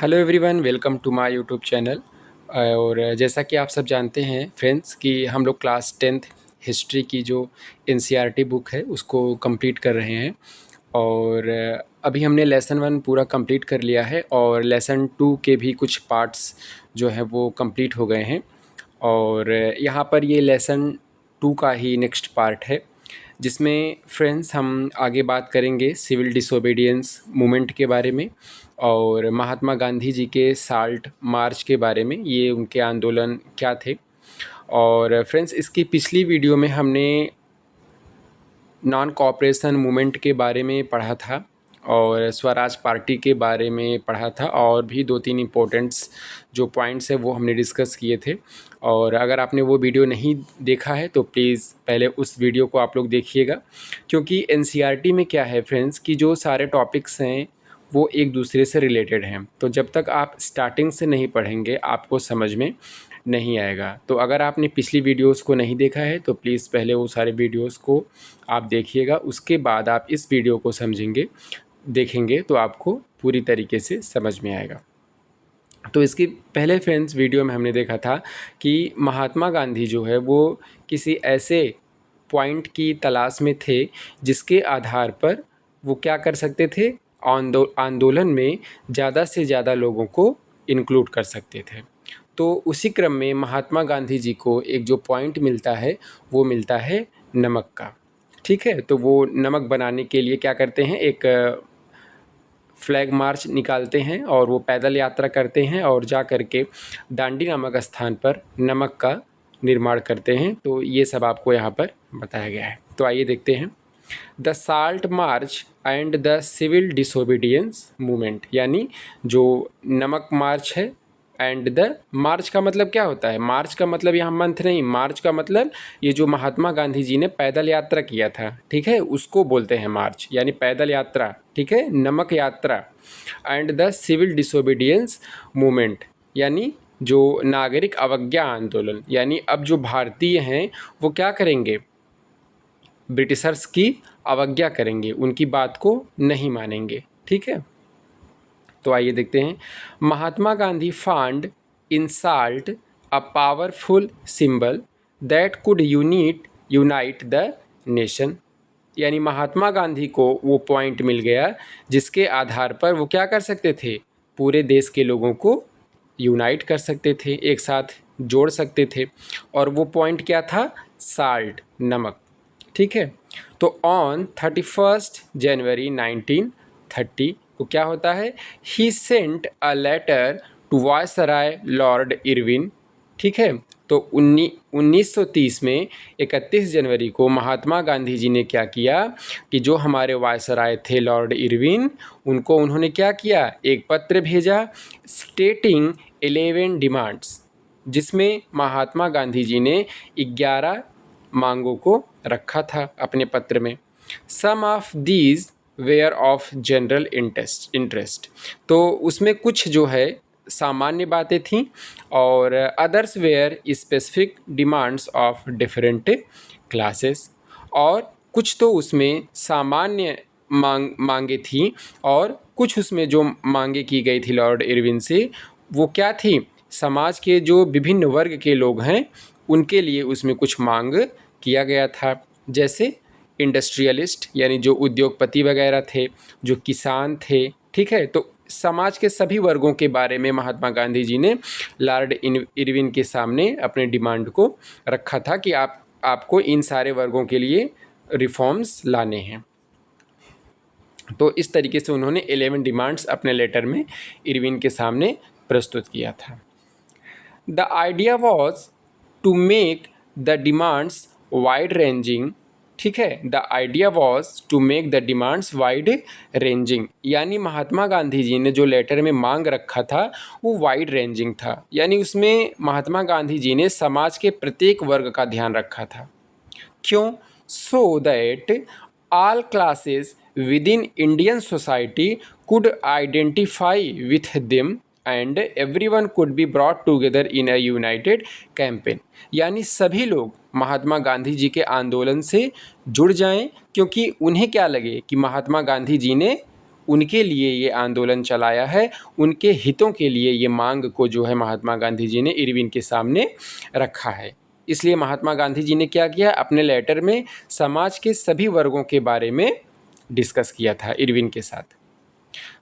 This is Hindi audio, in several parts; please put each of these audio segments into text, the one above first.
Hello everyone, welcome to my YouTube channel. और जैसा कि आप सब जानते हैं फ्रेंड्स कि हम लोग क्लास 10th हिस्ट्री की जो एनसीईआरटी बुक है उसको कंप्लीट कर रहे हैं। और अभी हमने लेसन 1 पूरा कंप्लीट कर लिया है और लेसन 2 के भी कुछ पार्ट्स जो है वो कंप्लीट हो गए हैं। और यहाँ पर ये लेसन 2 का ही नेक्स्ट पार्ट है, जिसमें फ्रेंड्स हम आगे बात करेंगे सिविल डिसोबीडियंस मूवमेंट के बारे में और महात्मा गांधी जी के साल्ट मार्च के बारे में, ये उनके आंदोलन क्या थे। और फ्रेंड्स, इसकी पिछली वीडियो में हमने नॉन कोऑपरेशन मूवमेंट के बारे में पढ़ा था और स्वराज पार्टी के बारे में पढ़ा था, और भी 2-3 इम्पोर्टेंट्स जो पॉइंट्स हैं वो हमने डिस्कस किए थे। और अगर आपने वो वीडियो नहीं देखा है तो प्लीज़ पहले उस वीडियो को आप लोग देखिएगा, क्योंकि एनसीईआरटी में क्या है फ्रेंड्स कि जो सारे टॉपिक्स हैं वो एक दूसरे से रिलेटेड हैं। तो जब तक आप स्टार्टिंग से नहीं पढ़ेंगे आपको समझ में नहीं आएगा। तो अगर आपने पिछली वीडियोस को नहीं देखा है तो प्लीज़ पहले वो सारे वीडियोस को आप देखिएगा, उसके बाद आप इस वीडियो को देखेंगे तो आपको पूरी तरीके से समझ में आएगा। तो इसके पहले फ्रेंड्स वीडियो में हमने देखा था कि महात्मा गांधी जो है वो किसी ऐसे पॉइंट की तलाश में थे जिसके आधार पर वो क्या कर सकते थे, आंदोलन में ज़्यादा से ज़्यादा लोगों को इंक्लूड कर सकते थे। तो उसी क्रम में महात्मा गांधी जी को एक जो पॉइंट मिलता है वो मिलता है नमक का। ठीक है, तो वो नमक बनाने के लिए क्या करते हैं, एक फ्लैग मार्च निकालते हैं और वो पैदल यात्रा करते हैं और जा कर के दांडी नामक स्थान पर नमक का निर्माण करते हैं। तो ये सब आपको यहाँ पर बताया गया है। तो आइए देखते हैं the salt march and the civil disobedience movement, यानी जो नमक मार्च है एंड द मार्च का मतलब क्या होता है, मार्च का मतलब यहाँ मंथ नहीं, मार्च का मतलब ये जो महात्मा गांधी जी ने पैदल यात्रा किया था, ठीक है, उसको बोलते हैं मार्च, यानी पैदल यात्रा, ठीक है, नमक यात्रा। And the civil disobedience movement, यानी जो नागरिक अवज्ञा आंदोलन, यानी अब जो भारतीय हैं वो क्या करेंगे, ब्रिटिशर्स की अवज्ञा करेंगे, उनकी बात को नहीं मानेंगे। ठीक है, तो आइए देखते हैं। Mahatma Gandhi found in salt a powerful symbol that could unite the nation, यानी महात्मा गांधी को वो पॉइंट मिल गया जिसके आधार पर वो क्या कर सकते थे, पूरे देश के लोगों को यूनाइट कर सकते थे, एक साथ जोड़ सकते थे। और वो पॉइंट क्या था, साल्ट, नमक। ठीक है, तो ऑन 31 जनवरी 1930 को क्या होता है, he sent a letter to Viceroy Lord Irwin. ठीक है, तो 1930 में 31 जनवरी को महात्मा गांधी जी ने क्या किया कि जो हमारे वायसराय थे लॉर्ड इरविन, उनको उन्होंने क्या किया, एक पत्र भेजा स्टेटिंग 11 डिमांड्स, जिसमें महात्मा गांधी जी ने 11 मांगों को रखा था अपने पत्र में। Some of these were of general interest, तो उसमें कुछ जो है सामान्य बातें थीं और others were specific demands of different classes, और कुछ तो उसमें सामान्य मांगे थीं और कुछ उसमें जो मांगे की गई थी लॉर्ड इरविन से वो क्या थी, समाज के जो विभिन्न वर्ग के लोग हैं उनके लिए उसमें कुछ मांग किया गया था, जैसे इंडस्ट्रियलिस्ट यानी जो उद्योगपति वगैरह थे, जो किसान थे। ठीक है, तो समाज के सभी वर्गों के बारे में महात्मा गांधी जी ने लॉर्ड इरविन के सामने अपने डिमांड को रखा था कि आपको इन सारे वर्गों के लिए रिफॉर्म्स लाने हैं। तो इस तरीके से उन्होंने 11 डिमांड्स अपने लेटर में इरविन के सामने प्रस्तुत किया था। The idea was to make the demands wide ranging. ठीक है, the idea was to make the demands wide ranging, यानी महात्मा गांधी जी ने जो लेटर में मांग रखा था वो वाइड रेंजिंग था, यानी उसमें महात्मा गांधी जी ने समाज के प्रत्येक वर्ग का ध्यान रखा था। क्यों, so that all classes with in Indian society could identify with them and everyone could be brought together in a United campaign, यानी सभी लोग महात्मा गांधी जी के आंदोलन से जुड़ जाएं, क्योंकि उन्हें क्या लगे कि महात्मा गांधी जी ने उनके लिए ये आंदोलन चलाया है, उनके हितों के लिए ये मांग को जो है महात्मा गांधी जी ने इरविन के सामने रखा है। इसलिए महात्मा गांधी जी ने क्या किया, अपने लेटर में समाज के सभी वर्गों के बारे में डिस्कस किया था इरविन के साथ।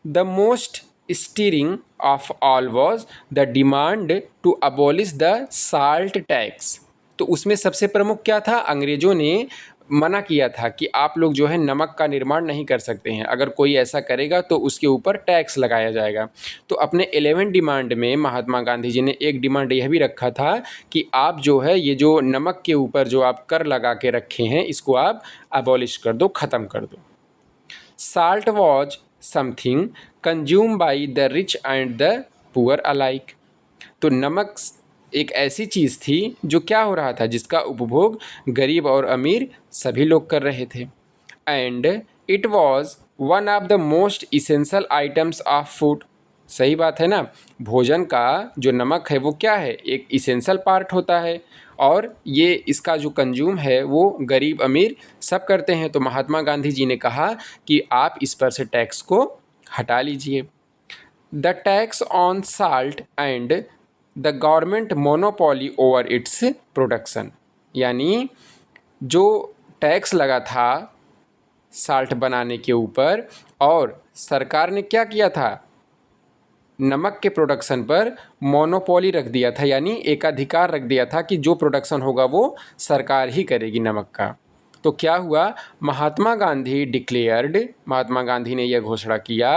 The most stirring of all was the demand to abolish the salt tax. तो उसमें सबसे प्रमुख क्या था, अंग्रेज़ों ने मना किया था कि आप लोग जो है नमक का निर्माण नहीं कर सकते हैं, अगर कोई ऐसा करेगा तो उसके ऊपर टैक्स लगाया जाएगा। तो अपने 11 डिमांड में महात्मा गांधी जी ने एक डिमांड यह भी रखा था कि आप जो है ये जो नमक के ऊपर जो आप कर लगा के रखे हैं इसको आप अबॉलिश कर दो, ख़त्म कर दो। Salt was something consume by the rich and the poor alike. तो नमक एक ऐसी चीज़ थी जो क्या हो रहा था, जिसका उपभोग गरीब और अमीर सभी लोग कर रहे थे। And it was one of the most essential items of food. सही बात है ना, भोजन का जो नमक है वो क्या है, एक इसेंशियल पार्ट होता है, और ये इसका जो कंज्यूम है वो गरीब अमीर सब करते हैं। तो महात्मा गांधी जी ने कहा कि आप इस पर से टैक्स को हटा लीजिए। The tax on salt and the government monopoly over its production, यानी जो टैक्स लगा था साल्ट बनाने के ऊपर और सरकार ने क्या किया था, नमक के प्रोडक्शन पर मोनोपोली रख दिया था, यानी एकाधिकार रख दिया था कि जो प्रोडक्शन होगा वो सरकार ही करेगी नमक का। तो क्या हुआ, महात्मा गांधी डिक्लेयर्ड, महात्मा गांधी ने यह घोषणा किया,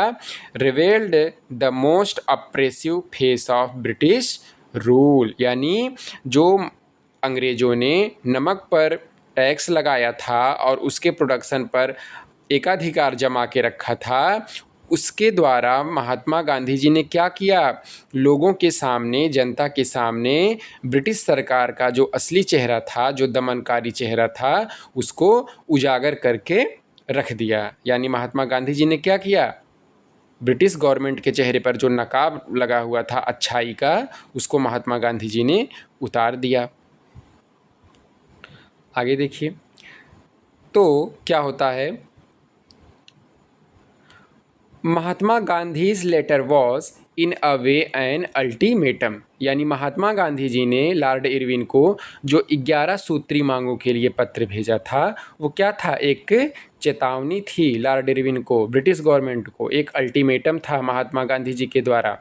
revealed the most oppressive face of British rule, यानी जो अंग्रेज़ों ने नमक पर टैक्स लगाया था और उसके प्रोडक्शन पर एकाधिकार जमा के रखा था, उसके द्वारा महात्मा गांधी जी ने क्या किया, लोगों के सामने, जनता के सामने ब्रिटिश सरकार का जो असली चेहरा था, जो दमनकारी चेहरा था, उसको उजागर करके रख दिया। यानी महात्मा गांधी जी ने क्या किया, ब्रिटिश गवर्नमेंट के चेहरे पर जो नकाब लगा हुआ था अच्छाई का, उसको महात्मा गांधी जी ने उतार दिया। आगे देखिए, तो क्या होता है, Mahatma Gandhi's letter was in a way an ultimatum, यानी महात्मा गांधी जी ने लॉर्ड इरविन को जो 11 सूत्री मांगों के लिए पत्र भेजा था वो क्या था, एक चेतावनी थी लॉर्ड इरविन को, ब्रिटिश गवर्नमेंट को, एक अल्टीमेटम था महात्मा गांधी जी के द्वारा।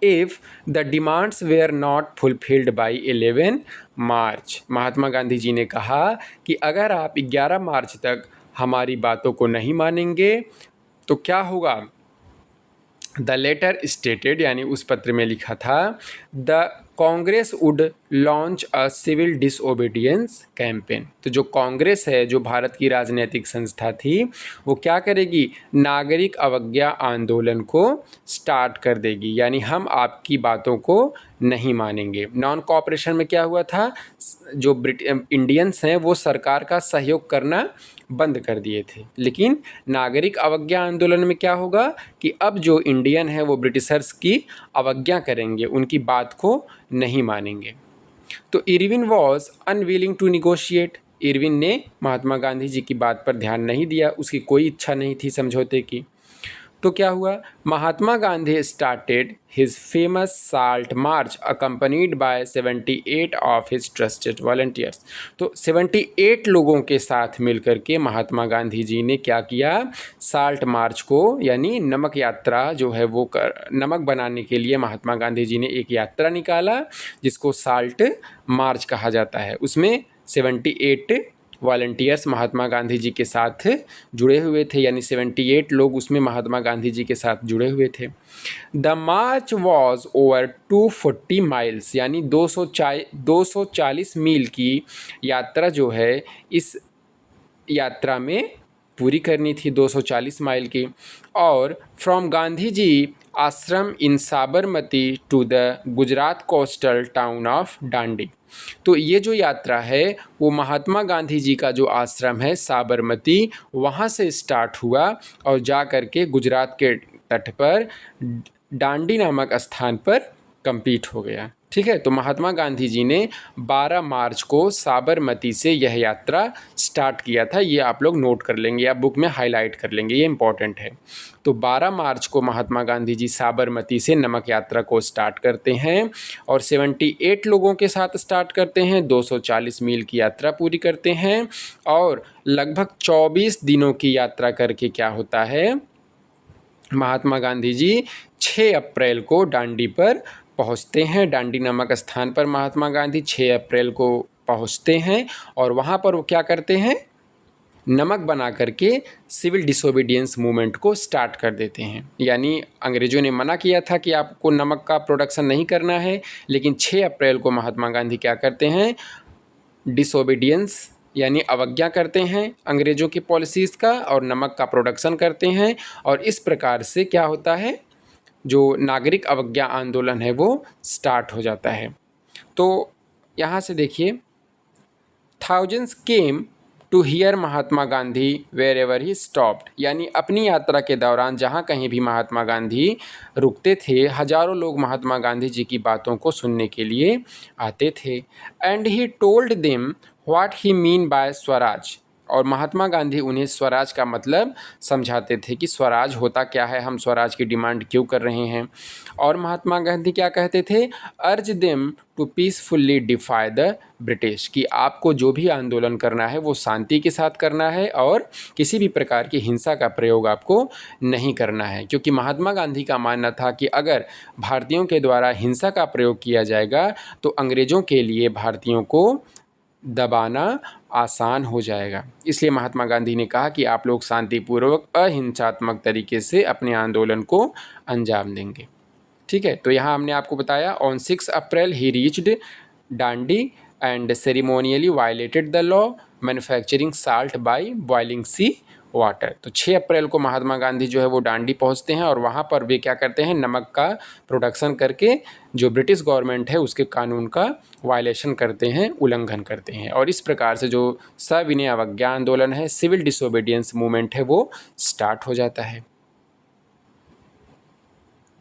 If the demands were not fulfilled by 11 March, Mahatma Gandhi ji ने कहा कि अगर आप 11 मार्च तक हमारी बातों को नहीं मानेंगे तो क्या होगा। द लेटर स्टेटेड, यानी उस पत्र में लिखा था, the Congress would launch a civil disobedience campaign. तो जो कांग्रेस है, जो भारत की राजनीतिक संस्था थी, वो क्या करेगी, नागरिक अवज्ञा आंदोलन को स्टार्ट कर देगी, यानी हम आपकी बातों को नहीं मानेंगे। नॉन कोऑपरेशन में क्या हुआ था, जो इंडियंस हैं वो सरकार का सहयोग करना बंद कर दिए थे, लेकिन नागरिक अवज्ञा आंदोलन में क्या होगा कि अब जो इंडियन है वो ब्रिटिशर्स की अवज्ञा करेंगे, उनकी बात को नहीं मानेंगे। तो Irwin was unwilling to negotiate, Irwin ने महात्मा गांधी जी की बात पर ध्यान नहीं दिया, उसकी कोई इच्छा नहीं थी समझौते की। तो क्या हुआ, Mahatma Gandhi started his famous salt march accompanied by 78 of his trusted volunteers. तो 78 लोगों के साथ मिलकर के महात्मा गांधी जी ने क्या किया, साल्ट मार्च को, यानी नमक यात्रा जो है वो नमक बनाने के लिए महात्मा गांधी जी ने एक यात्रा निकाला जिसको साल्ट मार्च कहा जाता है। उसमें 78 वॉलंटियर्स महात्मा गांधी जी के साथ जुड़े हुए थे, यानी 78 लोग उसमें महात्मा गांधी जी के साथ जुड़े हुए थे। The March was over 240 miles, यानी 240 मील की यात्रा जो है इस यात्रा में पूरी करनी थी, 240 माइल की। और from Gandhi ji ashram in Sabarmati to the Gujarat coastal town of Dandi. तो ये जो यात्रा है वो महात्मा गांधी जी का जो आश्रम है साबरमती, वहाँ से स्टार्ट हुआ और जा कर के गुजरात के तट पर डांडी नामक स्थान पर कंप्लीट हो गया। ठीक है, तो महात्मा गांधी जी ने 12 मार्च को साबरमती से यह यात्रा स्टार्ट किया था। ये आप लोग नोट कर लेंगे या बुक में हाईलाइट कर लेंगे, ये इंपॉर्टेंट है। तो 12 मार्च को महात्मा गांधी जी साबरमती से नमक यात्रा को स्टार्ट करते हैं और 78 लोगों के साथ स्टार्ट करते हैं, 240 मील की यात्रा पूरी करते हैं और लगभग 24 दिनों की यात्रा करके क्या होता है, महात्मा गांधी जी 6 अप्रैल को डांडी पर पहुंचते हैं। डांडी नामक स्थान पर महात्मा गांधी 6 अप्रैल को पहुंचते हैं और वहां पर वो क्या करते हैं, नमक बना करके सिविल डिसोबीडियंस मूवमेंट को स्टार्ट कर देते हैं। यानी अंग्रेज़ों ने मना किया था कि आपको नमक का प्रोडक्शन नहीं करना है, लेकिन 6 अप्रैल को महात्मा गांधी क्या करते हैं, डिसोबीडियंस यानी अवज्ञा करते हैं अंग्रेज़ों की पॉलिसीज़ का और नमक का प्रोडक्शन करते हैं। और इस प्रकार से क्या होता है, जो नागरिक अवज्ञा आंदोलन है वो स्टार्ट हो जाता है। तो यहाँ से देखिए, thousands came to hear Mahatma Gandhi wherever he stopped, यानी अपनी यात्रा के दौरान जहाँ कहीं भी महात्मा गांधी रुकते थे, हजारों लोग महात्मा गांधी जी की बातों को सुनने के लिए आते थे। And he told them what he mean by Swaraj, और महात्मा गांधी उन्हें स्वराज का मतलब समझाते थे कि स्वराज होता क्या है, हम स्वराज की डिमांड क्यों कर रहे हैं। और महात्मा गांधी क्या कहते थे, urge them to peacefully defy the British, कि आपको जो भी आंदोलन करना है वो शांति के साथ करना है और किसी भी प्रकार की हिंसा का प्रयोग आपको नहीं करना है। क्योंकि महात्मा गांधी का मानना था कि अगर भारतीयों के द्वारा हिंसा का प्रयोग किया जाएगा तो अंग्रेज़ों के लिए भारतीयों को दबाना आसान हो जाएगा। इसलिए महात्मा गांधी ने कहा कि आप लोग शांतिपूर्वक अहिंसात्मक तरीके से अपने आंदोलन को अंजाम देंगे। ठीक है, तो यहाँ हमने आपको बताया on 6 April he reached Dandi and ceremonially violated the law manufacturing salt by boiling sea water. तो 6 अप्रैल को महात्मा गांधी जो है वो डांडी पहुंचते हैं और वहां पर वे क्या करते हैं, नमक का प्रोडक्शन करके जो ब्रिटिश गवर्नमेंट है उसके कानून का वायलेशन करते हैं, उल्लंघन करते हैं। और इस प्रकार से जो सविनय अवज्ञा आंदोलन है, सिविल डिसोबीडियंस मूवमेंट है, वो स्टार्ट हो जाता है।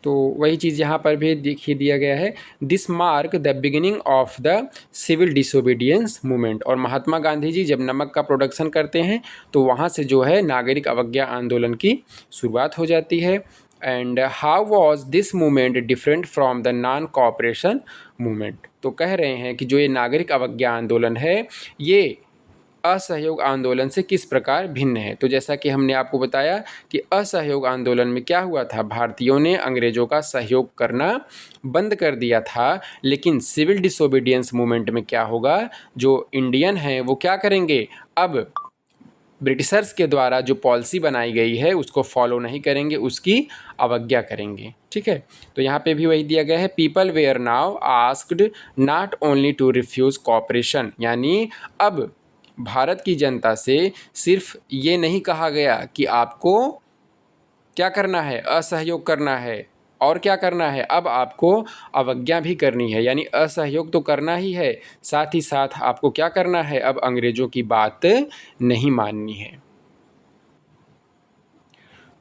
तो वही चीज़ यहाँ पर भी दिखी दिया गया है, this mark the beginning of the civil disobedience movement. और महात्मा गांधी जी जब नमक का प्रोडक्शन करते हैं तो वहाँ से जो है नागरिक अवज्ञा आंदोलन की शुरुआत हो जाती है। And how was this movement different from the non cooperation movement. तो कह रहे हैं कि जो ये नागरिक अवज्ञा आंदोलन है ये असहयोग आंदोलन से किस प्रकार भिन्न है। तो जैसा कि हमने आपको बताया कि असहयोग आंदोलन में क्या हुआ था, भारतीयों ने अंग्रेज़ों का सहयोग करना बंद कर दिया था। लेकिन सिविल डिसोबीडियंस मूवमेंट में क्या होगा, जो इंडियन हैं वो क्या करेंगे, अब ब्रिटिशर्स के द्वारा जो पॉलिसी बनाई गई है उसको फॉलो नहीं करेंगे, उसकी अवज्ञा करेंगे। ठीक है, तो यहाँ पे भी वही दिया गया है, people were now asked not only to refuse cooperation, यानी अब भारत की जनता से सिर्फ ये नहीं कहा गया कि आपको क्या करना है, असहयोग करना है, और क्या करना है, अब आपको अवज्ञा भी करनी है। यानी असहयोग तो करना ही है, साथ ही साथ आपको क्या करना है, अब अंग्रेज़ों की बात नहीं माननी है।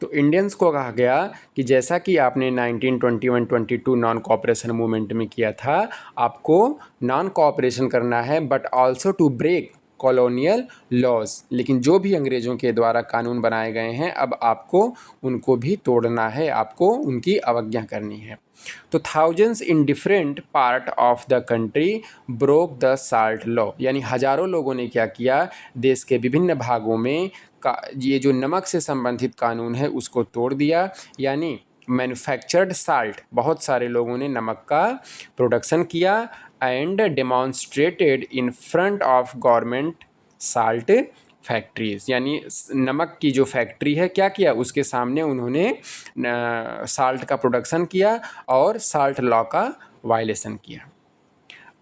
तो इंडियंस को कहा गया कि जैसा कि आपने 1921-22 नॉन कोऑपरेशन मूवमेंट में किया था, आपको नॉन कोऑपरेशन करना है but also to break colonial laws, लेकिन जो भी अंग्रेज़ों के द्वारा कानून बनाए गए हैं अब आपको उनको भी तोड़ना है, आपको उनकी अवज्ञा करनी है। तो thousands in different part of the country broke the salt law, यानी हजारों लोगों ने क्या किया, देश के विभिन्न भागों में ये जो नमक से संबंधित कानून है उसको तोड़ दिया। यानी मैन्युफैक्चर्ड साल्ट, बहुत सारे लोगों ने नमक का प्रोडक्शन किया and demonstrated in front of government salt factories, यानी नमक की जो फैक्ट्री है क्या किया, उसके सामने उन्होंने साल्ट का प्रोडक्शन किया और साल्ट लॉ का वायलेशन किया।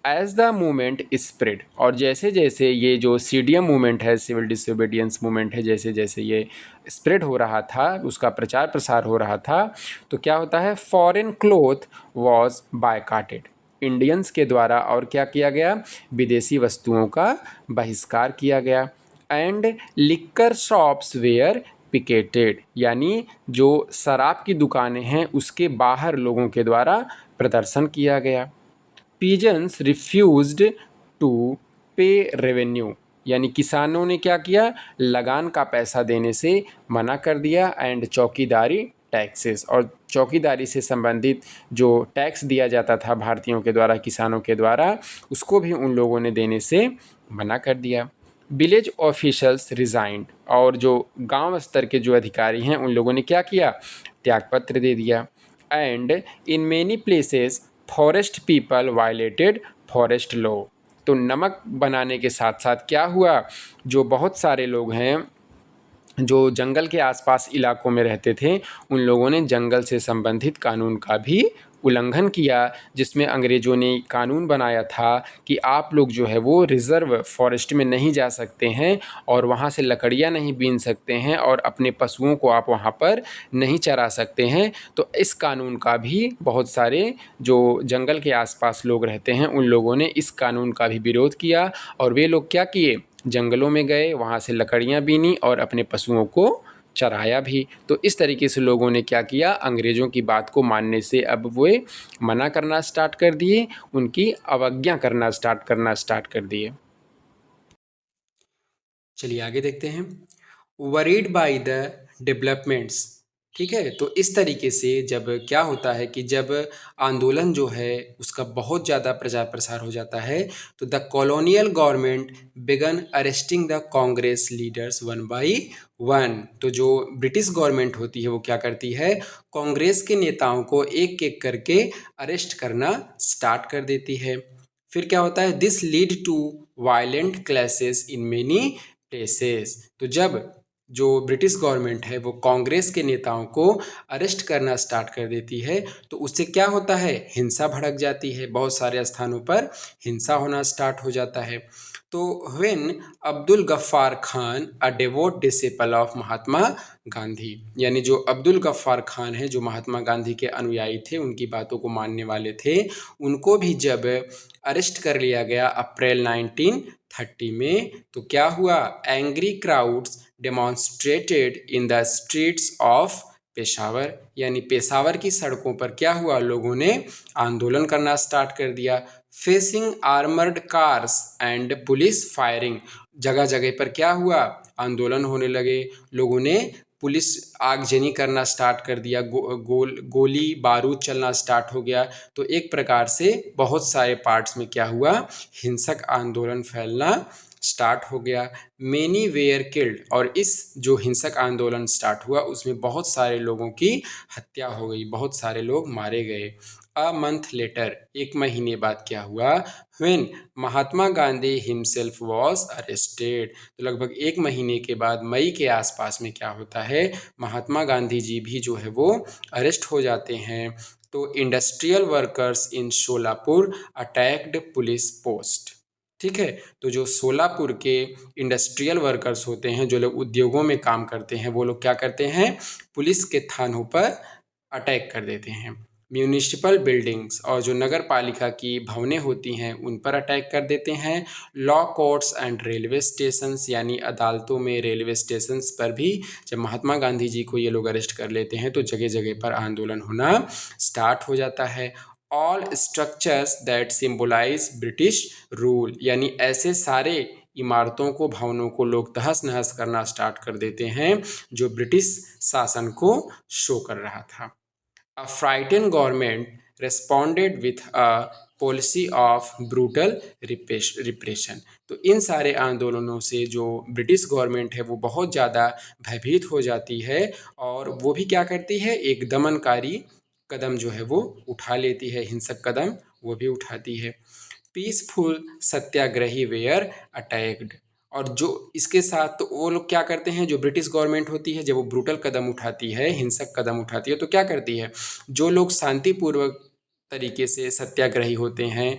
एज द मूवमेंट स्प्रेड, और जैसे जैसे ये जो सीडीएम मूवमेंट है, सिविल डिसोबीडियंस मूवमेंट है, जैसे जैसे ये स्प्रेड हो रहा था, उसका प्रचार प्रसार हो रहा था, तो क्या होता है, फॉरेन क्लोथ वॉज बायकॉटेड, इंडियंस के द्वारा और क्या किया गया, विदेशी वस्तुओं का बहिष्कार किया गया। And liquor shops were picketed, यानी जो शराब की दुकानें हैं उसके बाहर लोगों के द्वारा प्रदर्शन किया गया। पीजन्स रिफ्यूज्ड टू पे रेवेन्यू, यानी किसानों ने क्या किया, लगान का पैसा देने से मना कर दिया। एंड चौकीदारी टैक्सेस, और चौकीदारी से संबंधित जो टैक्स दिया जाता था भारतीयों के द्वारा किसानों के द्वारा, उसको भी उन लोगों ने देने से मना कर दिया। विलेज ऑफिशल्स रिजाइंड, और जो गांव स्तर के जो अधिकारी हैं उन लोगों ने क्या किया, त्यागपत्र दे दिया। And in many places forest people violated forest law, तो नमक बनाने के साथ साथ क्या हुआ, जो बहुत सारे लोग हैं जो जंगल के आसपास इलाकों में रहते थे, उन लोगों ने जंगल से संबंधित कानून का भी उल्लंघन किया, जिसमें अंग्रेज़ों ने कानून बनाया था कि आप लोग जो है वो रिज़र्व फॉरेस्ट में नहीं जा सकते हैं और वहाँ से लकड़ियाँ नहीं बीन सकते हैं और अपने पशुओं को आप वहाँ पर नहीं चरा सकते हैं। तो इस कानून का भी बहुत सारे जो जंगल के आसपास लोग रहते हैं उन लोगों ने इस कानून का भी विरोध किया, और वे लोग क्या किए, जंगलों में गए, वहाँ से लकड़ियाँ बीनी और अपने पशुओं को चराया भी। तो इस तरीके से लोगों ने क्या किया, अंग्रेज़ों की बात को मानने से अब वे मना करना स्टार्ट कर दिए, उनकी अवज्ञा करना स्टार्ट कर दिए। चलिए आगे देखते हैं। वरीड बाय द डेवलपमेंट्स, ठीक है। तो इस तरीके से जब क्या होता है कि जब आंदोलन जो है उसका बहुत ज़्यादा प्रचार प्रसार हो जाता है, तो the colonial government began arresting the Congress leaders one by one. तो जो ब्रिटिश गवर्नमेंट होती है वो क्या करती है, कांग्रेस के नेताओं को एक एक करके अरेस्ट करना स्टार्ट कर देती है। फिर क्या होता है, this lead to violent clashes in many places. तो जब जो ब्रिटिश गवर्नमेंट है वो कांग्रेस के नेताओं को अरेस्ट करना स्टार्ट कर देती है, तो उससे क्या होता है, हिंसा भड़क जाती है, बहुत सारे स्थानों पर हिंसा होना स्टार्ट हो जाता है। तो when Abdul Ghaffar Khan a devout disciple of Mahatma Gandhi, यानी जो अब्दुल गफ्फार खान है जो महात्मा गांधी के अनुयायी थे, उनकी बातों को मानने वाले थे, उनको भी जब अरेस्ट कर लिया गया अप्रैल 1930 में, तो क्या हुआ, angry crowds demonstrated in the streets of Peshawar, यानी पेशावर की सड़कों पर क्या हुआ, लोगों ने आंदोलन करना स्टार्ट कर दिया। Facing armoured cars and police firing, जगह जगह पर क्या हुआ, आंदोलन होने लगे, लोगों ने पुलिस आगजनी करना स्टार्ट कर दिया, गोली बारूद चलना स्टार्ट हो गया। तो एक प्रकार से बहुत सारे पार्ट्स में क्या हुआ, हिंसक आंदोलन फैलना स्टार्ट हो गया। मेनी वेयर किल्ड, और इस जो हिंसक आंदोलन स्टार्ट हुआ उसमें बहुत सारे लोगों की हत्या हो गई, बहुत सारे लोग मारे गए। अ मंथ लेटर, एक महीने बाद क्या हुआ, when Mahatma Gandhi himself was arrested, तो लगभग एक महीने के बाद मई के आसपास में क्या होता है, महात्मा गांधी जी भी जो है वो अरेस्ट हो जाते हैं। तो industrial workers in Sholapur attacked police post, ठीक है। तो जो सोलापुर के इंडस्ट्रियल वर्कर्स होते हैं, जो लोग उद्योगों में काम करते हैं, वो लोग क्या करते हैं, पुलिस के थानों पर अटैक कर देते हैं। म्यूनिसिपल बिल्डिंग्स, और जो नगर पालिका की भवनें होती हैं उन पर अटैक कर देते हैं। Law courts and railway stations, यानी अदालतों में, रेलवे स्टेशंस पर भी जब महात्मा गांधी जी को ये लोग अरेस्ट कर लेते हैं तो जगह जगह पर आंदोलन होना स्टार्ट हो जाता है। All structures that symbolise British rule, यानी ऐसे सारे इमारतों को, भवनों को लोग तहस नहस करना स्टार्ट कर देते हैं जो ब्रिटिश शासन को शो कर रहा था। A frightened government responded with a policy of brutal repression, तो इन सारे आंदोलनों से जो ब्रिटिश गवर्नमेंट है वो बहुत ज़्यादा भयभीत हो जाती है, और वो भी क्या करती है, एक दमनकारी कदम जो है वो उठा लेती है, हिंसक कदम वो भी उठाती है। पीसफुल सत्याग्रही वेयर अटैक्ड, और जो इसके साथ तो वो लोग क्या करते हैं, जो ब्रिटिश गवर्नमेंट होती है जब वो ब्रूटल कदम उठाती है, हिंसक कदम उठाती है, तो क्या करती है, जो लोग शांतिपूर्वक तरीके से सत्याग्रही होते हैं,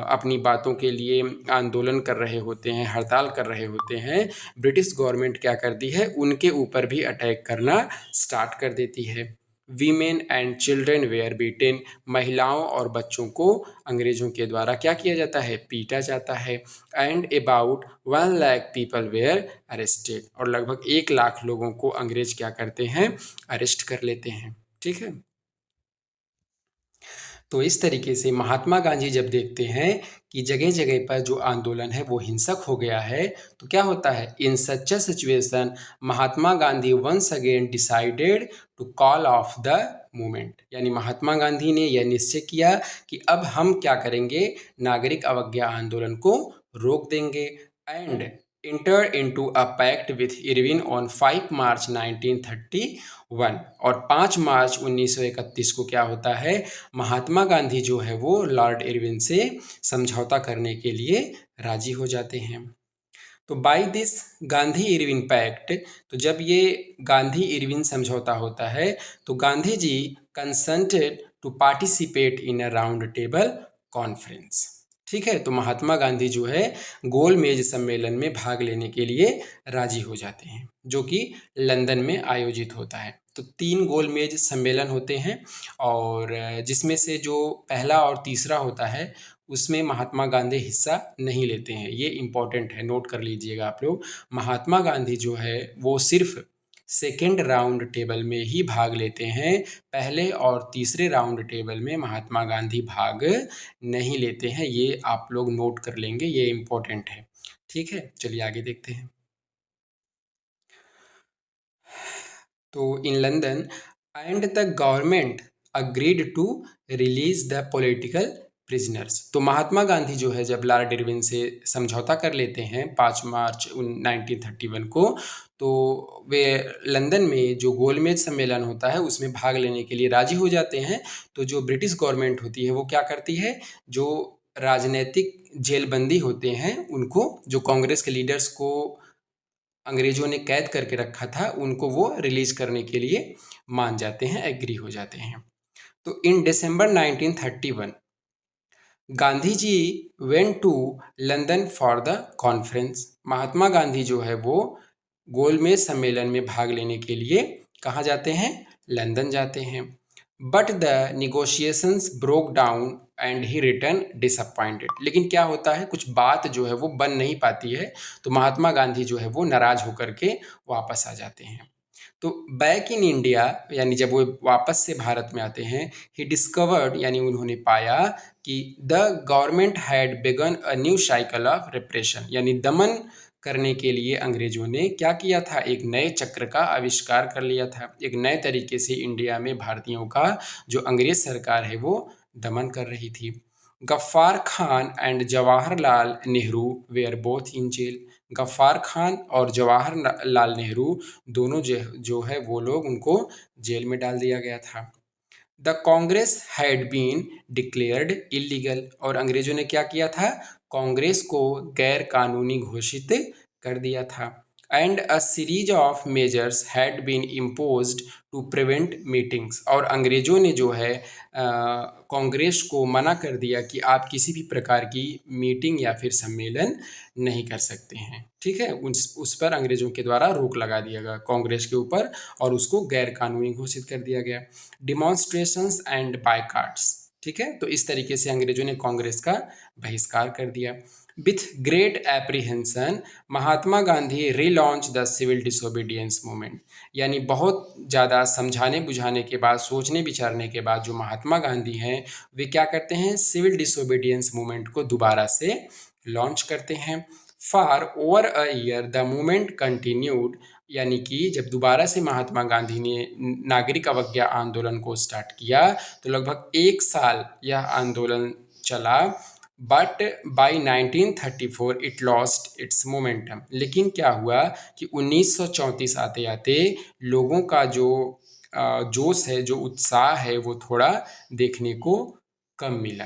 अपनी बातों के लिए आंदोलन कर रहे होते हैं, हड़ताल कर रहे होते हैं, ब्रिटिश गवर्नमेंट क्या करती है, उनके ऊपर भी अटैक करना स्टार्ट कर देती है। Women and children were beaten, महिलाओं और बच्चों को अंग्रेजों के द्वारा क्या किया जाता है, पीटा जाता है। And about 1 lakh people were arrested, और लगभग 1 लाख लोगों को अंग्रेज क्या करते हैं, अरेस्ट कर लेते हैं। ठीक है, तो इस तरीके से महात्मा गांधी जब देखते हैं कि जगह जगह पर जो आंदोलन है वो हिंसक हो गया है, तो क्या होता है, in such a situation Mahatma Gandhi once again decided to call off the movement, यानी महात्मा गांधी ने यह निश्चय किया कि अब हम क्या करेंगे, नागरिक अवज्ञा आंदोलन को रोक देंगे। And entered into a pact with Irving on 5 मार्च 1931, और 5 मार्च 1931 को क्या होता है, महात्मा गांधी जो है वो लॉर्ड इरविन से समझौता करने के लिए राजी हो जाते हैं। तो by this Gandhi Irwin pact, तो जब ये गांधी इरविन समझौता होता है तो Gandhi ji consented to participate in a round table conference. ठीक है, तो महात्मा गांधी जो है गोल मेज सम्मेलन में भाग लेने के लिए राजी हो जाते हैं, जो कि लंदन में आयोजित होता है। तो 3 गोल मेज सम्मेलन होते हैं, और जिसमें से जो पहला और तीसरा होता है उसमें महात्मा गांधी हिस्सा नहीं लेते हैं। ये इम्पॉर्टेंट है, नोट कर लीजिएगा आप लोग। महात्मा गांधी जो है वो सिर्फ सेकेंड राउंड टेबल में ही भाग लेते हैं, पहले और तीसरे राउंड टेबल में महात्मा गांधी भाग नहीं लेते हैं। ये आप लोग नोट कर लेंगे, ये इम्पोर्टेंट है। ठीक है, चलिए आगे देखते हैं। तो in London and the government agreed to release the political prisoners, तो महात्मा गांधी जो है जब लॉर्ड इरविन से समझौता कर लेते हैं 5 मार्च 1931 को, तो वे लंदन में जो गोलमेज सम्मेलन होता है उसमें भाग लेने के लिए राजी हो जाते हैं। तो जो ब्रिटिश गवर्नमेंट होती है वो क्या करती है, जो राजनीतिक जेलबंदी होते हैं उनको, जो कांग्रेस के लीडर्स को अंग्रेजों ने कैद करके रखा था, उनको वो रिलीज करने के लिए मान जाते हैं, एग्री हो जाते हैं। तो in December 1931 Gandhi ji went to London for the conference, Mahatma Gandhi जो है वो गोलमेज सम्मेलन में भाग लेने के लिए कहाँ जाते हैं, लंदन जाते हैं। But the negotiations broke down and he return disappointed, लेकिन क्या होता है, कुछ बात जो है वो बन नहीं पाती है, तो महात्मा गांधी जो है वो नाराज होकर के वापस आ जाते हैं। तो बैक इन इंडिया, यानी जब वो वापस से भारत में आते हैं, ही डिस्कवर्ड, यानी उन्होंने पाया कि the government had begun a new cycle of repression, यानी दमन करने के लिए अंग्रेजों ने क्या किया था, एक नए चक्र का आविष्कार कर लिया था। एक नए तरीके से इंडिया में भारतीयों का जो अंग्रेज सरकार है वो दमन कर रही थी। Ghaffar Khan and Jawaharlal Nehru were both in jail, Ghaffar Khan और जवाहरलाल नेहरू दोनों जो है वो लोग, उनको जेल में डाल दिया गया था। The Congress had been declared illegal, और अंग्रेजों ने क्या किया था, कांग्रेस को गैर कानूनी घोषित कर दिया था। And a series of measures had been imposed to prevent meetings, और अंग्रेजों ने जो है कांग्रेस को मना कर दिया कि आप किसी भी प्रकार की मीटिंग या फिर सम्मेलन नहीं कर सकते हैं। ठीक है, उस पर अंग्रेजों के द्वारा रोक लगा दिया गया कांग्रेस के ऊपर, और उसको गैर कानूनी घोषित कर दिया गया। डिमॉन्स्ट्रेशंस एंड बायकाट्स, ठीक है, तो इस तरीके से अंग्रेजों ने कांग्रेस का बहिष्कार कर दिया। With great apprehension Mahatma Gandhi relaunch the civil disobedience movement, यानी बहुत ज़्यादा समझाने बुझाने के बाद, सोचने विचारने के बाद जो महात्मा गांधी हैं वे क्या करते हैं, सिविल डिसोबीडियंस मूवमेंट को दोबारा से लॉन्च करते हैं। For over a year the movement continued, यानी कि जब दोबारा से महात्मा गांधी ने नागरिक अवज्ञा आंदोलन को स्टार्ट किया तो लगभग 1 साल यह आंदोलन चला। But by 1934 it lost its momentum, लेकिन क्या हुआ कि 1934 आते आते लोगों का जो जोश है, जो उत्साह है, वो थोड़ा देखने को कम मिला।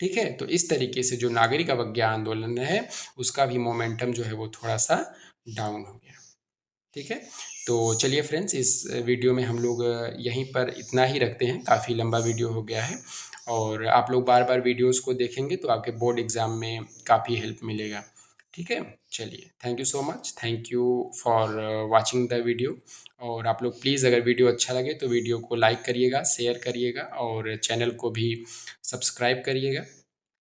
ठीक है, तो इस तरीके से जो नागरिक अवज्ञा आंदोलन है उसका भी मोमेंटम जो है वो थोड़ा सा डाउन हो गया। ठीक है, तो चलिए फ्रेंड्स, इस वीडियो में हम लोग यहीं पर इतना ही रखते हैं, काफ़ी लंबा वीडियो हो गया है, और आप लोग बार बार वीडियोस को देखेंगे तो आपके बोर्ड एग्ज़ाम में काफ़ी हेल्प मिलेगा। ठीक है? चलिए, thank you so much, thank you for watching the video. और आप लोग प्लीज़ अगर वीडियो अच्छा लगे तो वीडियो को लाइक करिएगा, शेयर करिएगा और चैनल को भी सब्सक्राइब करिएगा।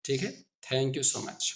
ठीक है? Thank you so much.